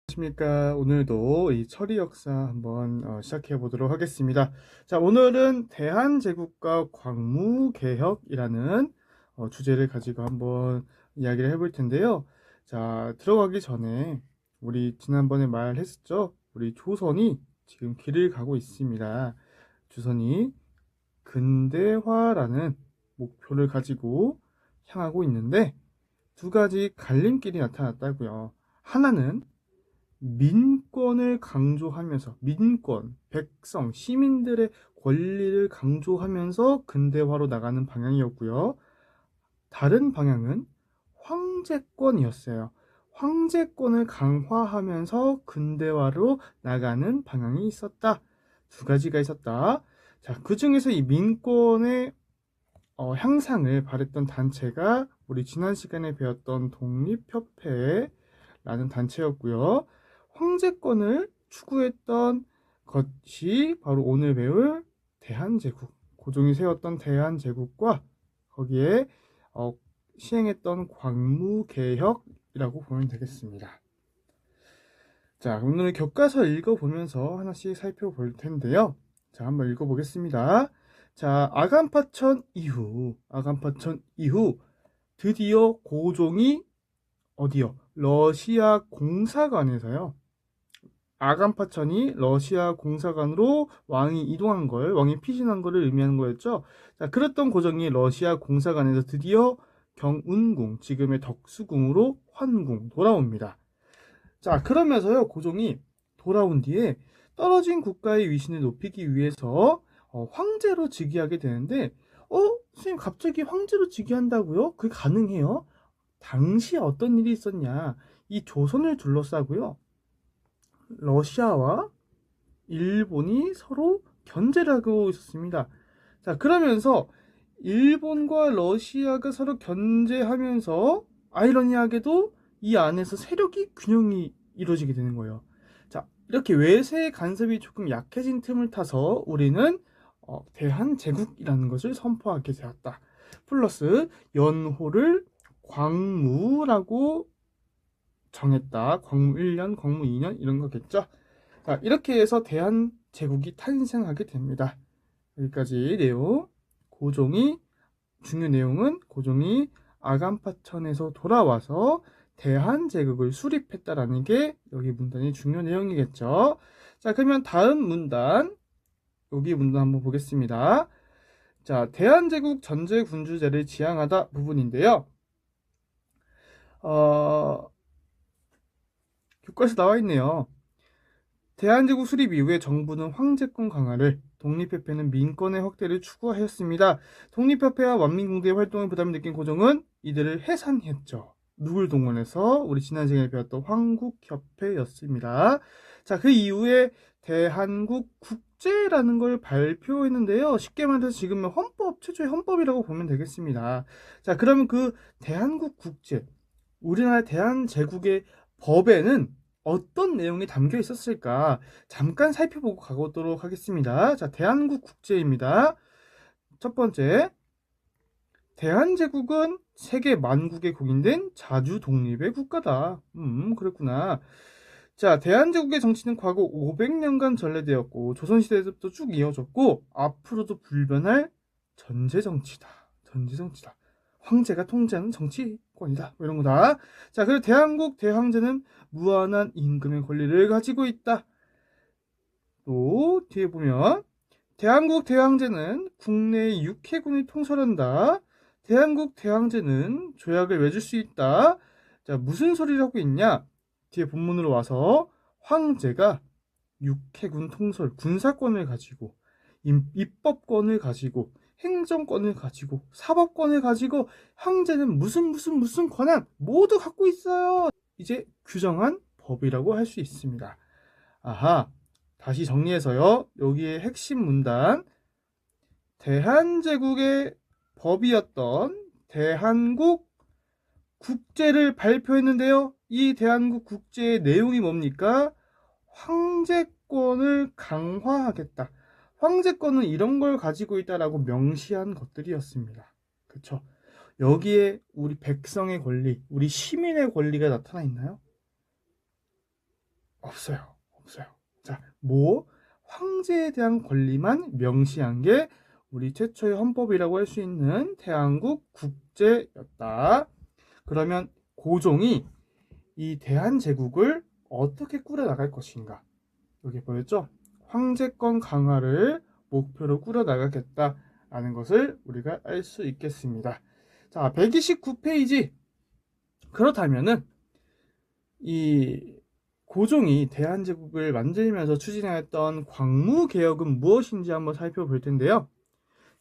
안녕하십니까. 오늘도 이 처리 역사 한번 시작해 보도록 하겠습니다. 자, 오늘은 대한제국과 광무개혁이라는 주제를 가지고 한번 이야기를 해볼 텐데요. 자, 들어가기 전에 우리 지난번에 말했었죠. 우리 조선이 지금 길을 가고 있습니다. 조선이 근대화라는 목표를 가지고 향하고 있는데 두 가지 갈림길이 나타났다고요. 하나는 민권을 강조하면서 민권, 백성, 시민들의 권리를 강조하면서 근대화로 나가는 방향이었고요. 다른 방향은 황제권이었어요. 황제권을 강화하면서 근대화로 나가는 방향이 있었다. 두 가지가 있었다. 자, 그 중에서 이 민권의 향상을 바랬던 단체가 우리 지난 시간에 배웠던 독립협회라는 단체였고요. 황제권을 추구했던 것이 바로 오늘 배울 대한제국, 고종이 세웠던 대한제국과 거기에 시행했던 광무개혁이라고 보면 되겠습니다. 자, 오늘 교과서 읽어보면서 하나씩 살펴볼 텐데요. 자, 한번 읽어보겠습니다. 자, 아간파천 이후 드디어 고종이 어디요? 러시아 공사관에서요. 아간파천이 러시아 공사관으로 왕이 이동한 걸, 왕이 피신한 것을 의미하는 거였죠. 자, 그랬던 고종이 러시아 공사관에서 드디어 경운궁, 지금의 덕수궁으로 환궁 돌아옵니다. 자, 그러면서요, 고종이 돌아온 뒤에 떨어진 국가의 위신을 높이기 위해서 황제로 즉위하게 되는데, 선생님 갑자기 황제로 즉위한다고요? 그게 가능해요? 당시에 어떤 일이 있었냐? 이 조선을 둘러싸고요, 러시아와 일본이 서로 견제를 하고 있었습니다. 자, 그러면서 일본과 러시아가 서로 견제하면서 아이러니하게도 이 안에서 세력이 균형이 이루어지게 되는 거예요. 자, 이렇게 외세 간섭이 조금 약해진 틈을 타서 우리는 대한제국이라는 것을 선포하게 되었다. 플러스 연호를 광무라고 정했다. 광무 1년, 광무 2년 이런 거겠죠. 자, 이렇게 해서 대한제국이 탄생하게 됩니다. 여기까지 내용. 고종이 중요 내용은 고종이 아간파천에서 돌아와서 대한제국을 수립했다라는 게 여기 문단의 중요 내용이겠죠. 자, 그러면 다음 문단, 여기 문단 한번 보겠습니다. 자, 대한제국 전제군주제를 지향하다 부분인데요. 교과서 나와 있네요. 대한제국 수립 이후에 정부는 황제권 강화를, 독립협회는 민권의 확대를 추구하였습니다. 독립협회와 완민공대의 활동에 부담을 느낀 고종은 이들을 해산했죠. 누굴 동원해서? 우리 지난 시간에 배웠던 황국협회였습니다. 자, 그 이후에 대한국 국제라는 걸 발표했는데요. 쉽게 말해서 지금은 헌법, 최초의 헌법이라고 보면 되겠습니다. 자, 그러면 그 대한국 국제, 우리나라 대한제국의 법에는 어떤 내용이 담겨 있었을까? 잠깐 살펴보고 가보도록 하겠습니다. 자, 대한국 국제입니다. 첫 번째, 대한제국은 세계 만국에 공인된 자주 독립의 국가다. 그랬구나. 자, 대한제국의 정치는 과거 500년간 전래되었고 조선시대에서부터 쭉 이어졌고 앞으로도 불변할 전제정치다. 전제정치다. 황제가 통제하는 정치권이다. 뭐 이런 거다. 자, 그리고 대한국 대황제는 무한한 임금의 권리를 가지고 있다. 또 뒤에 보면 대한국 대황제는 국내의 육해군을 통솔한다. 대한국 대황제는 조약을 맺을 수 있다. 자, 무슨 소리를 하고 있냐? 뒤에 본문으로 와서 황제가 육해군 통솔, 군사권을 가지고 입법권을 가지고 행정권을 가지고 사법권을 가지고 황제는 무슨 권한 모두 갖고 있어요. 이제 규정한 법이라고 할 수 있습니다. 아하, 다시 정리해서요. 여기에 핵심 문단, 대한제국의 법이었던 대한국 국제를 발표했는데요. 이 대한국 국제의 내용이 뭡니까? 황제권을 강화하겠다. 황제권은 이런 걸 가지고 있다라고 명시한 것들이었습니다. 그쵸? 여기에 우리 백성의 권리, 우리 시민의 권리가 나타나 있나요? 없어요. 없어요. 자, 뭐 황제에 대한 권리만 명시한 게 우리 최초의 헌법이라고 할 수 있는 대한국 국제였다. 그러면 고종이 이 대한제국을 어떻게 꾸려나갈 것인가? 여기 보였죠? 황제권 강화를 목표로 꾸려나가겠다라는 것을 우리가 알 수 있겠습니다. 자, 129페이지. 그렇다면은 이 고종이 대한제국을 만들면서 추진하였던 광무개혁은 무엇인지 한번 살펴볼 텐데요.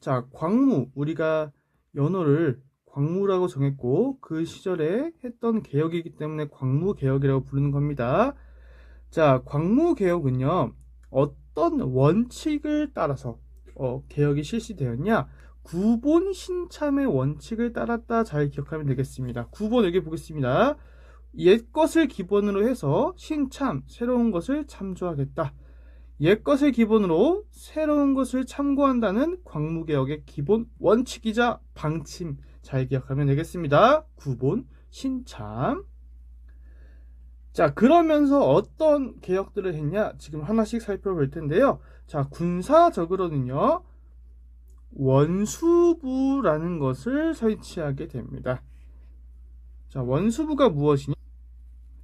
자, 광무, 우리가 연호를 광무라고 정했고 그 시절에 했던 개혁이기 때문에 광무개혁이라고 부르는 겁니다. 자, 광무개혁은요, 어떤 원칙을 따라서 개혁이 실시되었냐? 구본 신참의 원칙을 따랐다. 잘 기억하면 되겠습니다. 9번 여기 보겠습니다. 옛 것을 기본으로 해서 신참, 새로운 것을 참조하겠다. 옛 것을 기본으로 새로운 것을 참고한다는 광무개혁의 기본 원칙이자 방침. 잘 기억하면 되겠습니다. 구본 신참. 자, 그러면서 어떤 개혁들을 했냐? 지금 하나씩 살펴볼 텐데요. 자, 군사적으로는요, 원수부라는 것을 설치하게 됩니다. 자, 원수부가 무엇이냐?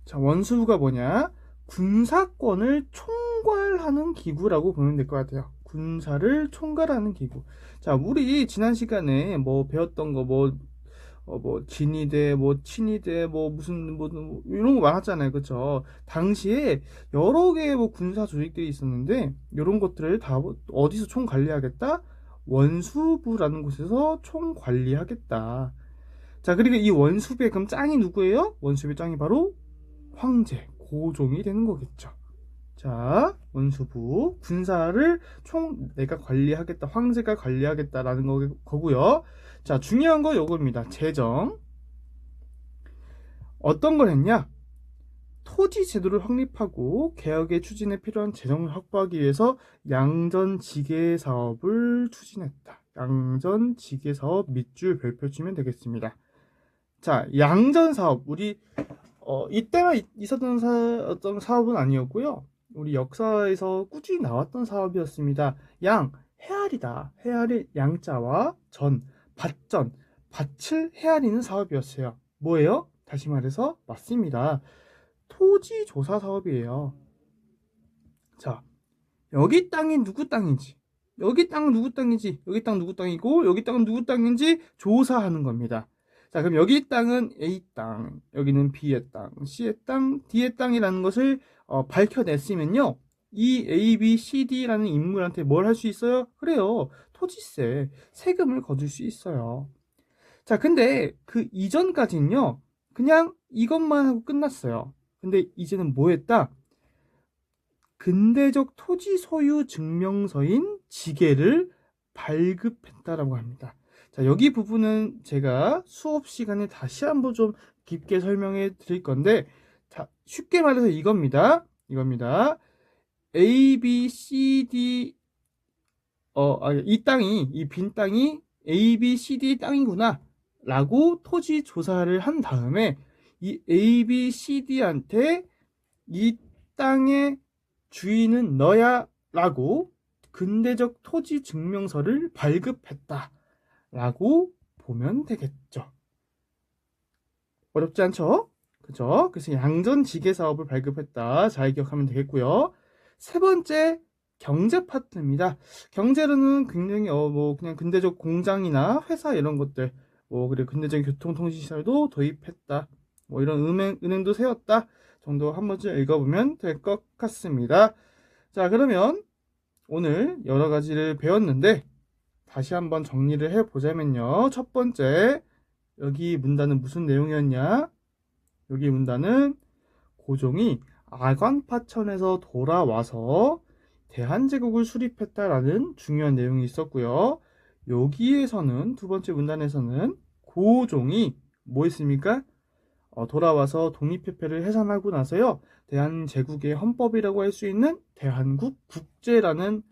자, 원수부가 뭐냐? 군사권을 총괄하는 기구라고 보면 될 것 같아요. 군사를 총괄하는 기구. 자, 우리 지난 시간에 뭐 배웠던 거 뭐 진위대, 뭐 친위대, 뭐 무슨 뭐 이런 거 많았잖아요, 그렇죠? 당시에 여러 개의 뭐 군사 조직들이 있었는데 이런 것들을 다 어디서 총 관리하겠다? 원수부라는 곳에서 총 관리하겠다. 자, 그리고 이 원수부의 그럼 짱이 누구예요? 원수부의 짱이 바로 황제, 고종이 되는 거겠죠. 자, 원수부, 군사를 총 내가 관리하겠다, 황제가 관리하겠다라는 거고요. 자, 중요한 거 요겁니다. 재정. 어떤 걸 했냐? 토지 제도를 확립하고 개혁의 추진에 필요한 재정을 확보하기 위해서 양전지계 사업을 추진했다. 양전지계 사업 밑줄 별표 치면 되겠습니다. 자, 양전 사업. 우리 이때만 있었던 어떤 사업은 아니었고요. 우리 역사에서 꾸준히 나왔던 사업이었습니다. 헤아리다. 헤아릴 양자와 밭전, 밭을 헤아리는 사업이었어요. 뭐예요? 다시 말해서 맞습니다. 토지 조사 사업이에요. 자, 여기 땅이 누구 땅인지, 여기 땅은 누구 땅인지, 여기 땅 누구 땅이고, 여기 땅은 누구 땅인지 조사하는 겁니다. 자, 그럼 여기 땅은 A 땅, 여기는 B의 땅, C의 땅, D의 땅이라는 것을 밝혀냈으면요. 이 A, B, C, D라는 인물한테 뭘 할 수 있어요? 그래요. 토지세, 세금을 거둘 수 있어요. 자, 근데 그 이전까지는요. 그냥 이것만 하고 끝났어요. 근데 이제는 뭐 했다? 근대적 토지 소유 증명서인 지계를 발급했다라고 합니다. 자, 여기 부분은 제가 수업 시간에 다시 한번 좀 깊게 설명해 드릴 건데, 자, 쉽게 말해서 이겁니다. A, B, C, D, 이 빈 땅이 A, B, C, D 땅이구나. 라고 토지 조사를 한 다음에, 이 A, B, C, D한테 이 땅의 주인은 너야. 라고 근대적 토지 증명서를 발급했다. 라고 보면 되겠죠. 어렵지 않죠? 그죠? 그래서 양전지계 사업을 발급했다. 잘 기억하면 되겠고요. 세 번째, 경제 파트입니다. 경제로는 굉장히 뭐 그냥 근대적 공장이나 회사 이런 것들, 그리고 근대적 교통통신시설도 도입했다. 뭐 이런 은행도 세웠다. 정도 한 번쯤 읽어보면 될 것 같습니다. 자, 그러면 오늘 여러 가지를 배웠는데 다시 한번 정리를 해보자면요. 첫 번째, 여기 문단은 무슨 내용이었냐? 여기 문단은 고종이 아관파천에서 돌아와서 대한제국을 수립했다라는 중요한 내용이 있었고요. 여기에서는 두 번째 문단에서는 고종이 뭐 했습니까? 돌아와서 독립회폐를 해산하고 나서요. 대한제국의 헌법이라고 할 수 있는 대한국 국제라는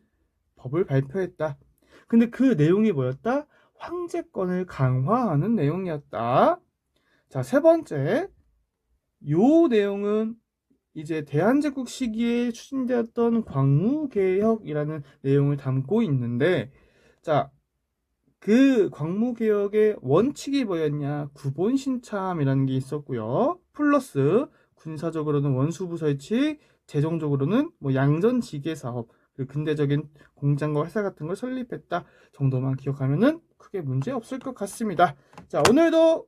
법을 발표했다. 근데 그 내용이 뭐였다? 황제권을 강화하는 내용이었다. 자, 세 번째, 요 내용은 이제 대한제국 시기에 추진되었던 광무개혁이라는 내용을 담고 있는데, 자, 그 광무개혁의 원칙이 뭐였냐? 구본신참이라는 게 있었고요. 플러스 군사적으로는 원수부 설치, 재정적으로는 뭐 양전지계 사업, 그 근대적인 공장과 회사 같은 걸 설립했다 정도만 기억하면은 크게 문제 없을 것 같습니다. 자, 오늘도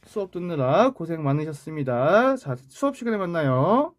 수업 듣느라 고생 많으셨습니다. 자, 수업 시간에 만나요.